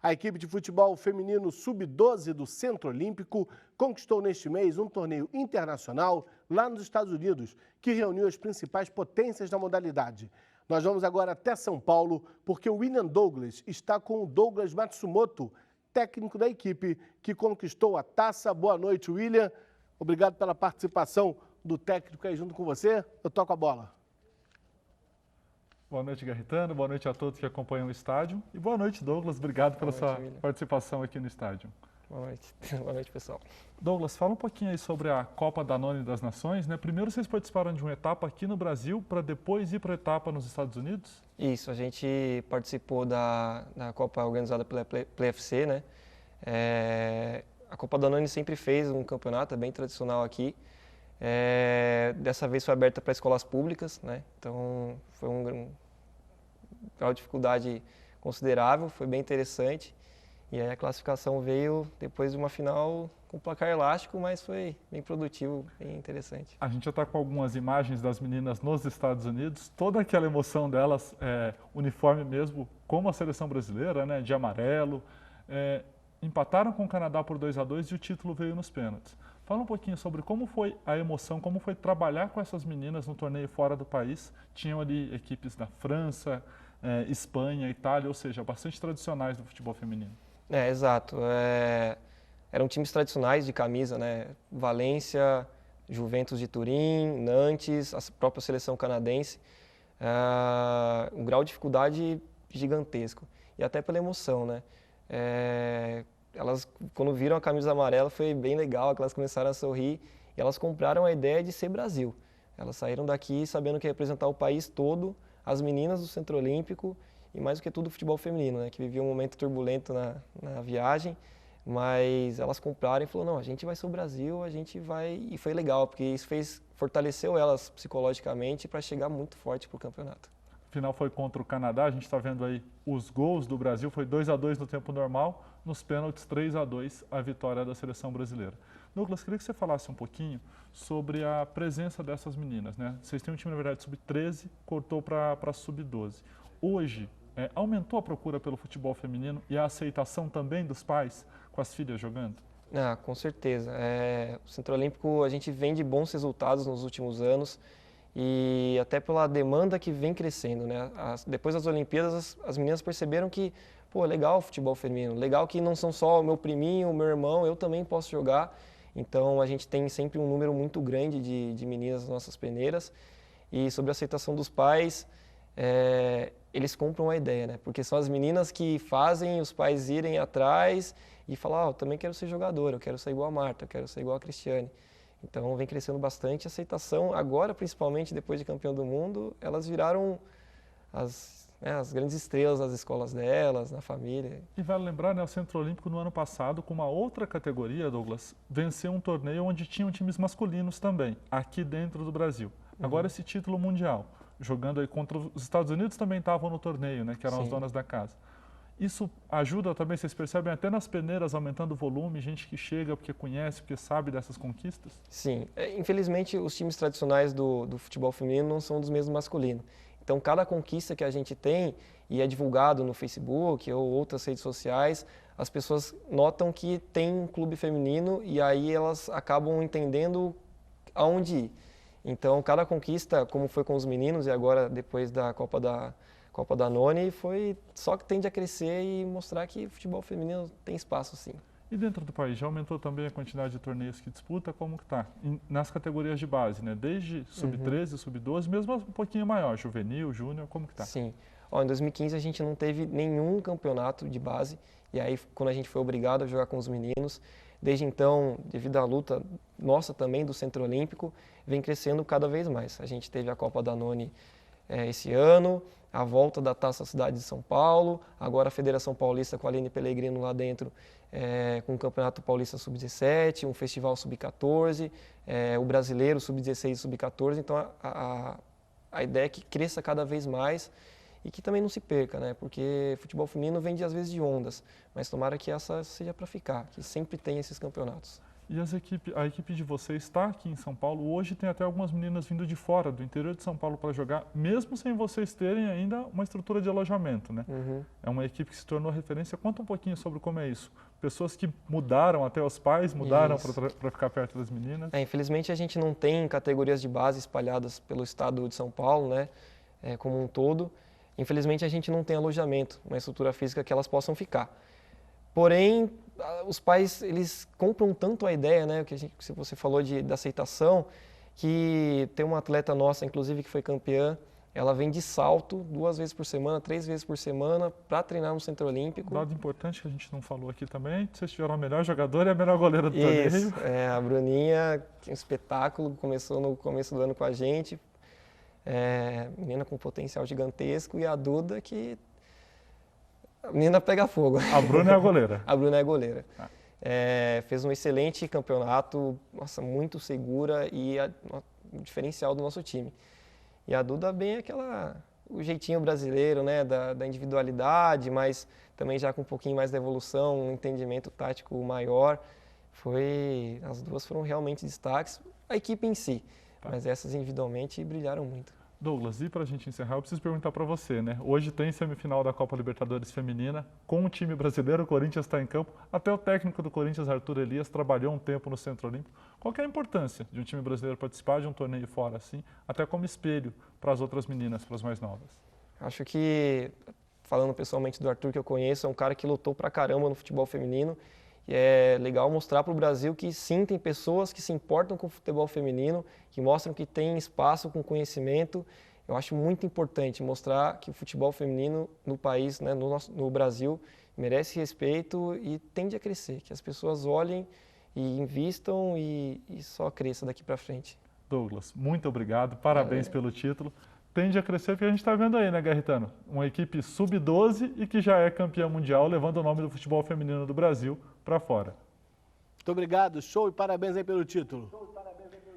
A equipe de futebol feminino sub-12 do Centro Olímpico conquistou neste mês um torneio internacional lá nos Estados Unidos, que reuniu as principais potências da modalidade. Nós vamos agora até São Paulo, porque o William Douglas está com o Douglas Matsumoto, técnico da equipe, que conquistou a taça. Boa noite, William. Obrigado pela participação do técnico aí junto com você. Eu toco a bola. Boa noite, Garritano. Boa noite a todos que acompanham o estádio. E boa noite, Douglas. Obrigado pela sua participação aqui no estádio. Boa noite. Boa noite, pessoal. Douglas, fala um pouquinho aí sobre a Copa Danone das Nações, né? Primeiro vocês participaram de uma etapa aqui no Brasil para depois ir para a etapa nos Estados Unidos? Isso, a gente participou da Copa organizada pela PFC, né? A Copa Danone sempre fez um campeonato, é bem tradicional aqui. Dessa vez foi aberta para escolas públicas, né? Então foi uma dificuldade considerável, foi bem interessante. E aí a classificação veio depois de uma final com placar elástico, mas foi bem produtivo, bem interessante. A gente já está com algumas imagens das meninas nos Estados Unidos, toda aquela emoção delas, uniforme mesmo, como a seleção brasileira, né? De amarelo. Empataram com o Canadá por 2-2 e o título veio nos pênaltis. Fala um pouquinho sobre como foi a emoção, como foi trabalhar com essas meninas no torneio fora do país. Tinham ali equipes da França, Espanha, Itália, ou seja, bastante tradicionais do futebol feminino. Exato. Eram times tradicionais de camisa, né? Valência, Juventus de Turim, Nantes, a própria seleção canadense. Um grau de dificuldade gigantesco. E até pela emoção, né? Elas, quando viram a camisa amarela, foi bem legal, que elas começaram a sorrir e elas compraram a ideia de ser Brasil. Elas saíram daqui sabendo que ia representar o país todo, as meninas do Centro Olímpico e mais do que tudo o futebol feminino, né, que vivia um momento turbulento na viagem, mas elas compraram e falaram, não, a gente vai ser o Brasil, a gente vai... E foi legal, porque isso fortaleceu elas psicologicamente para chegar muito forte para o campeonato. O final foi contra o Canadá, a gente está vendo aí os gols do Brasil, foi 2-2 no tempo normal, nos pênaltis 3-2 a vitória da seleção brasileira. Douglas, queria que você falasse um pouquinho sobre a presença dessas meninas, né? Vocês têm um time, na verdade, sub-13, cortou para sub-12. Hoje, aumentou a procura pelo futebol feminino e a aceitação também dos pais com as filhas jogando? Com certeza. O Centro Olímpico, a gente vem de bons resultados nos últimos anos, e até pela demanda que vem crescendo, né? Depois das Olimpíadas, as meninas perceberam que, pô, legal o futebol feminino, legal que não são só o meu priminho, o meu irmão, eu também posso jogar. Então a gente tem sempre um número muito grande de meninas nas nossas peneiras. E sobre a aceitação dos pais, eles compram a ideia, né? Porque são as meninas que fazem os pais irem atrás e falar, eu também quero ser jogadora, eu quero ser igual a Marta, eu quero ser igual a Cristiane. Então vem crescendo bastante a aceitação. Agora, principalmente depois de campeão do mundo, elas viraram as grandes estrelas das escolas delas, na família. E vale lembrar, né, o Centro Olímpico no ano passado, com uma outra categoria, Douglas, venceu um torneio onde tinham times masculinos também, aqui dentro do Brasil. Agora esse título mundial, jogando aí contra os Estados Unidos também estavam no torneio, né, que eram as donas da casa. Isso ajuda também, vocês percebem, até nas peneiras, aumentando o volume, gente que chega porque conhece, porque sabe dessas conquistas? Sim. Infelizmente, os times tradicionais do futebol feminino não são dos mesmos masculinos. Então, cada conquista que a gente tem e é divulgado no Facebook ou outras redes sociais, as pessoas notam que tem um clube feminino e aí elas acabam entendendo aonde ir. Então, cada conquista, como foi com os meninos e agora depois da Copa Danone, foi só que tende a crescer e mostrar que o futebol feminino tem espaço, sim. E dentro do país, já aumentou também a quantidade de torneios que disputa? Como que está? Nas categorias de base, né? Desde sub-13, sub-12, mesmo um pouquinho maior, juvenil, júnior, como que está? Sim. Em 2015 a gente não teve nenhum campeonato de base, e aí quando a gente foi obrigado a jogar com os meninos, desde então, devido à luta nossa também do Centro Olímpico, vem crescendo cada vez mais. A gente teve a Copa Danone esse ano, a volta da Taça Cidade de São Paulo, agora a Federação Paulista com a Aline Pellegrino lá dentro, com o Campeonato Paulista Sub-17, um Festival Sub-14, o Brasileiro Sub-16 e Sub-14. Então a ideia é que cresça cada vez mais e que também não se perca, né? Porque futebol feminino vem às vezes de ondas, mas tomara que essa seja para ficar, que sempre tem esses campeonatos. E a equipe de vocês está aqui em São Paulo. Hoje tem até algumas meninas vindo de fora, do interior de São Paulo, para jogar, mesmo sem vocês terem ainda uma estrutura de alojamento, né? É uma equipe que se tornou referência. Conta um pouquinho sobre como é isso. Pessoas que mudaram, até os pais mudaram para ficar perto das meninas. Infelizmente a gente não tem categorias de base espalhadas pelo estado de São Paulo, né? Como um todo. Infelizmente a gente não tem alojamento, uma estrutura física que elas possam ficar. Porém, os pais, eles compram tanto a ideia, né, que você falou da aceitação, que tem uma atleta nossa, inclusive, que foi campeã, ela vem de salto 2 vezes por semana, 3 vezes por semana, para treinar no Centro Olímpico. Um dado importante que a gente não falou aqui também, vocês tiveram a melhor jogadora e a melhor goleira do torneio. Isso, a Bruninha, que é um espetáculo, começou no começo do ano com a gente, menina com potencial gigantesco, e a Duda, que a menina pega fogo. A Bruna é a goleira. A Bruna é a goleira. Fez um excelente campeonato, nossa, muito segura e o diferencial do nosso time. E a Duda bem o jeitinho brasileiro, né, da individualidade, mas também já com um pouquinho mais de evolução, um entendimento tático maior. As duas foram realmente destaques, a equipe em si, mas essas individualmente brilharam muito. Douglas, e para a gente encerrar, eu preciso perguntar para você, né? Hoje tem semifinal da Copa Libertadores Feminina, com o time brasileiro, o Corinthians está em campo, até o técnico do Corinthians, Arthur Elias, trabalhou um tempo no Centro Olímpico. Qual que é a importância de um time brasileiro participar de um torneio fora assim, até como espelho para as outras meninas, para as mais novas? Acho que, falando pessoalmente do Arthur, que eu conheço, é um cara que lutou pra caramba no futebol feminino. E é legal mostrar para o Brasil que sim, tem pessoas que se importam com o futebol feminino, que mostram que tem espaço com conhecimento. Eu acho muito importante mostrar que o futebol feminino no país, né, no Brasil, merece respeito e tende a crescer, que as pessoas olhem e invistam e só cresça daqui para frente. Douglas, muito obrigado, parabéns pelo título. Tende a crescer porque a gente está vendo aí, né, Garritano? Uma equipe sub-12 e que já é campeã mundial, levando o nome do futebol feminino do Brasil para fora. Muito obrigado, show e parabéns aí pelo título.